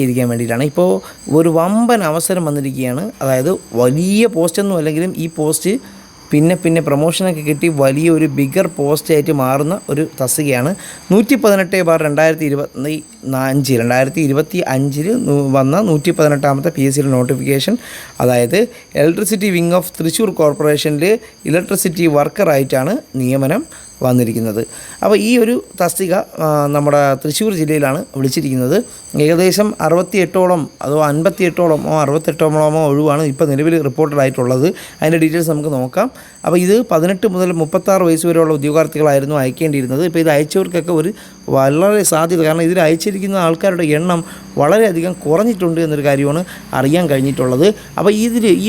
ഇരിക്കാൻ വേണ്ടിയിട്ടാണ്. ഇപ്പോൾ ഒരു വമ്പൻ അവസരം വന്നിരിക്കുകയാണ്. അതായത് വലിയ പോസ്റ്റൊന്നും അല്ലെങ്കിലും ഈ പോസ്റ്റ് പിന്നെ പ്രൊമോഷനൊക്കെ കിട്ടി വലിയൊരു ബിഗർ പോസ്റ്റായിട്ട് മാറുന്ന ഒരു തസ്തികയാണ്. 118/2025 വന്ന 118ാമത്തെ PSC നോട്ടിഫിക്കേഷൻ. അതായത് ഇലക്ട്രിസിറ്റി വിങ് ഓഫ് തൃശ്ശൂർ കോർപ്പറേഷനിൽ ഇലക്ട്രിസിറ്റി വർക്കറായിട്ടാണ് നിയമനം വന്നിരിക്കുന്നത്. അപ്പോൾ ഈ ഒരു തസ്തിക നമ്മുടെ തൃശ്ശൂർ ജില്ലയിലാണ് വിളിച്ചിരിക്കുന്നത്. ഏകദേശം 68ഓളം അതോ 58ഓളമോ 68ഓളമോ ഒഴിവാണ് ഇപ്പോൾ നിലവിൽ റിപ്പോർട്ടഡായിട്ടുള്ളത്. അതിൻ്റെ ഡീറ്റെയിൽസ് നമുക്ക് നോക്കാം. അപ്പോൾ ഇത് 18 മുതൽ 36 വയസ്സ് വരെയുള്ള ഉദ്യോഗാർത്ഥികളായിരുന്നു അയക്കേണ്ടിയിരുന്നത്. ഇപ്പോൾ ഇത് അയച്ചവർക്കൊക്കെ ഒരു വളരെ സാധ്യത, കാരണം ഇതിൽ അയച്ചിരിക്കുന്ന ആൾക്കാരുടെ എണ്ണം വളരെയധികം കുറഞ്ഞിട്ടുണ്ട് എന്നൊരു കാര്യമാണ് അറിയാൻ കഴിഞ്ഞിട്ടുള്ളത്. അപ്പോൾ ഈ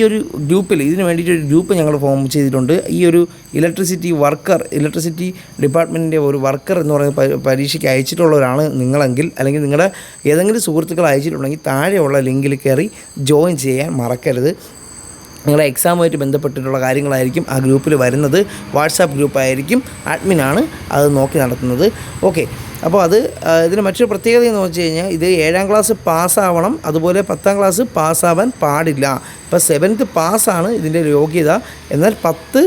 ഒരു ഗ്രൂപ്പിൽ ഇതിന് വേണ്ടിയിട്ടൊരു ഗ്രൂപ്പ് ഞങ്ങൾ ഫോം ചെയ്തിട്ടുണ്ട്. ഈ ഒരു ഇലക്ട്രിസിറ്റി ഡിപ്പാർട്ട്മെൻറ്റിൻ്റെ ഒരു വർക്കർ എന്ന് പറയുന്ന പരീക്ഷയ്ക്ക് അയച്ചിട്ടുള്ളവരാണ് നിങ്ങളെങ്കിൽ, അല്ലെങ്കിൽ നിങ്ങളുടെ ഏതെങ്കിലും സുഹൃത്തുക്കൾ അയച്ചിട്ടുണ്ടെങ്കിൽ താഴെയുള്ള ലിങ്കിൽ കയറി ജോയിൻ ചെയ്യാൻ മറക്കരുത്. നിങ്ങളുടെ എക്സാമുമായിട്ട് ബന്ധപ്പെട്ടിട്ടുള്ള കാര്യങ്ങളായിരിക്കും ആ ഗ്രൂപ്പിൽ വരുന്നത്. വാട്സാപ്പ് ഗ്രൂപ്പായിരിക്കും, അഡ്മിനാണ് അത് നോക്കി നടത്തുന്നത്. ഓക്കെ, അപ്പോൾ ഇതിന് മറ്റൊരു പ്രത്യേകത എന്ന് വെച്ച് കഴിഞ്ഞാൽ ഇത് 7ാം ക്ലാസ് പാസ്സാവണം, അതുപോലെ 10ാം ക്ലാസ് പാസ്സാവാൻ പാടില്ല. ഇപ്പോൾ 7th പാസ്സാണ് ഇതിൻ്റെ യോഗ്യത, എന്നാൽ 10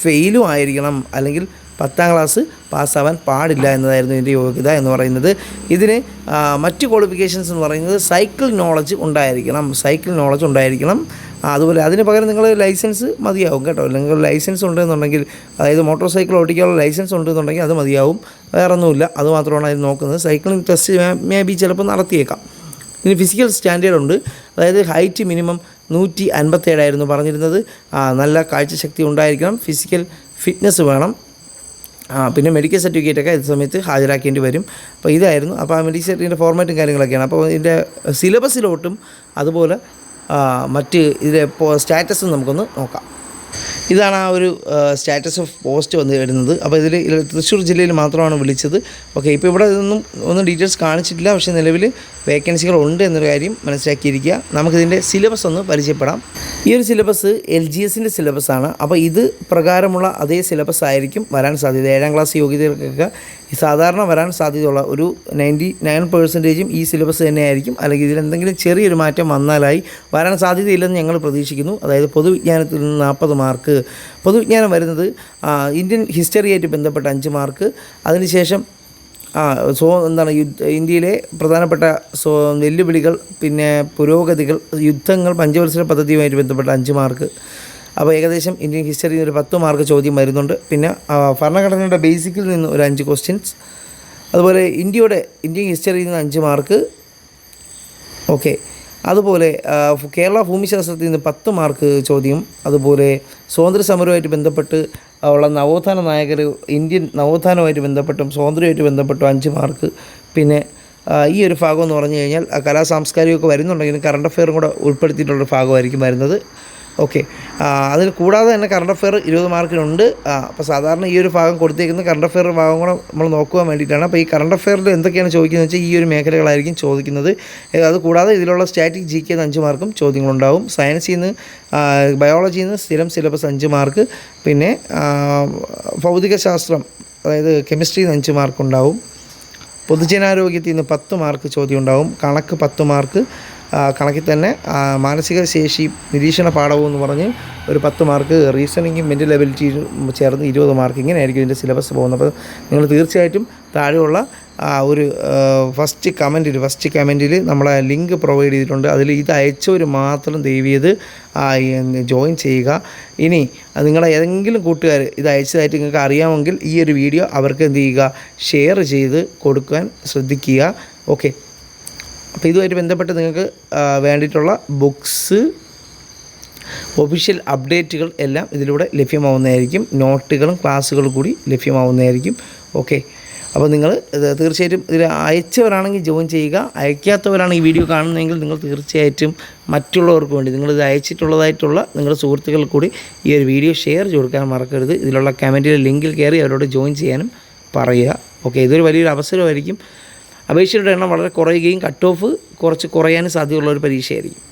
ഫെയിലും ആയിരിക്കണം, അല്ലെങ്കിൽ 10ാം ക്ലാസ് പാസ്സാവാൻ പാടില്ല എന്നതായിരുന്നു ഇതിൻ്റെ യോഗ്യത എന്ന് പറയുന്നത്. ഇതിന് മറ്റ് ക്വാളിഫിക്കേഷൻസ് എന്ന് പറയുന്നത് സൈക്കിൾ നോളജ് ഉണ്ടായിരിക്കണം. അതുപോലെ അതിന് പകരം നിങ്ങൾ ലൈസൻസ് മതിയാവും കേട്ടോ. നിങ്ങൾ ലൈസൻസ് ഉണ്ടെന്നുണ്ടെങ്കിൽ, അതായത് മോട്ടോർ സൈക്കിൾ ഓടിക്കാനുള്ള ലൈസൻസ് ഉണ്ടെന്നുണ്ടെങ്കിൽ അത് മതിയാവും, വേറൊന്നുമില്ല. അതുമാത്രമാണ് അതിന് നോക്കുന്നത്. സൈക്ലിംഗ് ടെസ്റ്റ് മേ ബി ചിലപ്പോൾ നടത്തിയേക്കാം. ഇനി ഫിസിക്കൽ സ്റ്റാൻഡേർഡ് ഉണ്ട്. അതായത് ഹൈറ്റ് മിനിമം 157 പറഞ്ഞിരുന്നത്. നല്ല കാഴ്ചശക്തി ഉണ്ടായിരിക്കണം, ഫിസിക്കൽ ഫിറ്റ്നസ് വേണം, പിന്നെ മെഡിക്കൽ സർട്ടിഫിക്കറ്റൊക്കെ ഇത് സമയത്ത് ഹാജരാക്കേണ്ടി വരും. അപ്പോൾ ഇതായിരുന്നു. അപ്പോൾ ആ മെഡിക്കൽ സർട്ടിഫിക്കറ്റിൻ്റെ ഫോർമാറ്റും കാര്യങ്ങളൊക്കെയാണ്. അപ്പോൾ ഇതിൻ്റെ സിലബസിലോട്ടും അതുപോലെ മറ്റ് ഇതിലെ സ്റ്റാറ്റസും നമുക്കൊന്ന് നോക്കാം. ഇതാണ് ആ ഒരു സ്റ്റാറ്റസ് ഓഫ് പോസ്റ്റ് വരുന്നത്. അപ്പോൾ ഇതിൽ തൃശ്ശൂർ ജില്ലയിൽ മാത്രമാണ് വിളിച്ചത്. ഓക്കെ, ഇപ്പോൾ ഇവിടെ ഒന്നും ഡീറ്റെയിൽസ് കാണിച്ചിട്ടില്ല, പക്ഷേ നിലവിൽ വേക്കൻസികൾ ഉണ്ട് എന്നൊരു കാര്യം മനസ്സിലാക്കിയിരിക്കുക. നമുക്കിതിൻ്റെ സിലബസ് ഒന്ന് പരിചയപ്പെടാം. ഈ ഒരു സിലബസ് LGSൻ്റെ സിലബസാണ്. അപ്പോൾ ഇത് പ്രകാരമുള്ള അതേ സിലബസ് ആയിരിക്കും വരാൻ സാധ്യത. 7ാം ക്ലാസ് യോഗ്യതകൾക്കൊക്കെ സാധാരണ വരാൻ സാധ്യതയുള്ള ഒരു 99% ഈ സിലബസ് തന്നെയായിരിക്കും. അല്ലെങ്കിൽ ഇതിലെന്തെങ്കിലും ചെറിയൊരു മാറ്റം വന്നാലായി വരാൻ സാധ്യതയില്ലെന്ന് ഞങ്ങൾ പ്രതീക്ഷിക്കുന്നു. അതായത് പൊതുവിജ്ഞാനത്തിൽ നിന്ന് 40 മാർക്ക്, പൊതുവിജ്ഞാനം വരുന്നത് ഇന്ത്യൻ ഹിസ്റ്ററിയായിട്ട് ബന്ധപ്പെട്ട 5 മാർക്ക്, അതിനുശേഷം ഇന്ത്യയിലെ പ്രധാനപ്പെട്ട വെല്ലുവിളികൾ, പിന്നെ പുരോഗതികൾ, യുദ്ധങ്ങൾ, പഞ്ചവത്സര പദ്ധതിയുമായിട്ട് ബന്ധപ്പെട്ട 5 മാർക്ക്. അപ്പോൾ ഏകദേശം ഇന്ത്യൻ ഹിസ്റ്ററിയിൽ ഒരു 10 മാർക്ക് ചോദ്യം വരുന്നുണ്ട്. പിന്നെ ഭരണഘടനയുടെ ബേസിക്കിൽ നിന്ന് ഒരു 5 ക്വസ്റ്റ്യൻസ്, അതുപോലെ ഇന്ത്യൻ ഹിസ്റ്ററിയിൽ നിന്ന് 5 മാർക്ക്. ഓക്കെ, അതുപോലെ കേരള ഭൂമിശാസ്ത്രത്തിൽ നിന്ന് 10 മാർക്ക് ചോദ്യം. അതുപോലെ സ്വാതന്ത്ര്യ സമരവുമായിട്ട് ബന്ധപ്പെട്ട് ഉള്ള നവോത്ഥാന നായകർ, ഇന്ത്യൻ നവോത്ഥാനവുമായിട്ട് ബന്ധപ്പെട്ടും സ്വാതന്ത്ര്യമായിട്ട് ബന്ധപ്പെട്ടും 5 മാർക്ക്. പിന്നെ ഈ ഒരു ഭാഗം എന്ന് പറഞ്ഞു കഴിഞ്ഞാൽ കലാ സാംസ്കാരികമൊക്കെ വരുന്നുണ്ടെങ്കിലും കറണ്ട് അഫെയറും കൂടെ ഉൾപ്പെടുത്തിയിട്ടുള്ളൊരു ഭാഗമായിരിക്കും വരുന്നത്. ഓക്കെ, അതിൽ കൂടാതെ തന്നെ കറണ്ട് അഫെയർ 20 മാർക്കിനുണ്ട്. അപ്പോൾ സാധാരണ ഈ ഒരു ഭാഗം കൊടുത്തേക്കുന്ന കറണ്ട് അഫെയർ ഭാഗം കൂടെ നമ്മൾ നോക്കുവാൻ വേണ്ടിയിട്ടാണ്. അപ്പോൾ ഈ കറണ്ട് അഫെയറിൽ എന്തൊക്കെയാണ് ചോദിക്കുന്നത് വെച്ചാൽ ഈ ഒരു മേഖലകളായിരിക്കും ചോദിക്കുന്നത്. അതുകൂടാതെ ഇതിലുള്ള സ്റ്റാറ്റിക് GK 5 മാർക്കും ചോദ്യങ്ങളുണ്ടാവും. സയൻസിൽ നിന്ന്, ബയോളജിയിൽ നിന്ന് സ്ഥിരം സിലബസ് 5 മാർക്ക്. പിന്നെ ഭൗതികശാസ്ത്രം, അതായത് കെമിസ്ട്രിയിൽ നിന്ന് 5 മാർക്കുണ്ടാവും. പൊതുജനാരോഗ്യത്തിൽ നിന്ന് 10 മാർക്ക് ചോദ്യം ഉണ്ടാവും. കണക്ക് 10 മാർക്ക്. കണക്കിൽ തന്നെ മാനസിക ശേഷി നിരീക്ഷണ പാഠവും എന്ന് പറഞ്ഞ് ഒരു 10 മാർക്ക്, റീസണിങ്ങും മെൻ്റൽ എബിലിറ്റിയും ചേർന്ന് 20 മാർക്ക്. ഇങ്ങനെയായിരിക്കും ഇതിൻ്റെ സിലബസ് പോകുന്നത്. അപ്പോൾ നിങ്ങൾ തീർച്ചയായിട്ടും താഴെയുള്ള ഒരു ഫസ്റ്റ് കമൻറ്റിൽ നമ്മളെ ലിങ്ക് പ്രൊവൈഡ് ചെയ്തിട്ടുണ്ട്. അതിൽ ഇത് അയച്ചവർ മാത്രം ദയവ് ചെയ്ത് ജോയിൻ ചെയ്യുക. ഇനി നിങ്ങളുടെ ഏതെങ്കിലും കൂട്ടുകാർ ഇത് അയച്ചതായിട്ട് നിങ്ങൾക്ക് അറിയാമെങ്കിൽ ഈ ഒരു വീഡിയോ അവർക്ക് എന്ത് ചെയ്യുക, ഷെയർ ചെയ്ത് കൊടുക്കാൻ ശ്രദ്ധിക്കുക. ഓക്കെ, അപ്പോൾ ഇതുമായിട്ട് ബന്ധപ്പെട്ട് നിങ്ങൾക്ക് വേണ്ടിയിട്ടുള്ള ബുക്സ്, ഒഫീഷ്യൽ അപ്ഡേറ്റുകൾ എല്ലാം ഇതിലൂടെ ലഭ്യമാവുന്നതായിരിക്കും. നോട്ടുകളും ക്ലാസ്സുകളും കൂടി ലഭ്യമാവുന്നതായിരിക്കും. ഓക്കെ, അപ്പോൾ നിങ്ങൾ തീർച്ചയായിട്ടും ഇതിൽ അയച്ചവരാണെങ്കിൽ ജോയിൻ ചെയ്യുക. അയക്കാത്തവരാണ് ഈ വീഡിയോ കാണുന്നതെങ്കിൽ നിങ്ങൾ തീർച്ചയായിട്ടും മറ്റുള്ളവർക്ക് വേണ്ടി നിങ്ങളിത് അയച്ചിട്ടുള്ളതായിട്ടുള്ള നിങ്ങളുടെ സുഹൃത്തുക്കൾ കൂടി ഈ ഒരു വീഡിയോ ഷെയർ കൊടുക്കാൻ മറക്കരുത്. ഇതിലുള്ള കമൻറ്റിലെ ലിങ്കിൽ കയറി അവരോട് ജോയിൻ ചെയ്യാനും പറയുക. ഓക്കെ, ഇതൊരു വലിയൊരു അവസരമായിരിക്കും. അപേക്ഷയുടെ എണ്ണം വളരെ കുറയുകയും കട്ട് ഓഫ് കുറച്ച് കുറയാനും സാധ്യതയുള്ള ഒരു പരീക്ഷയായിരിക്കും.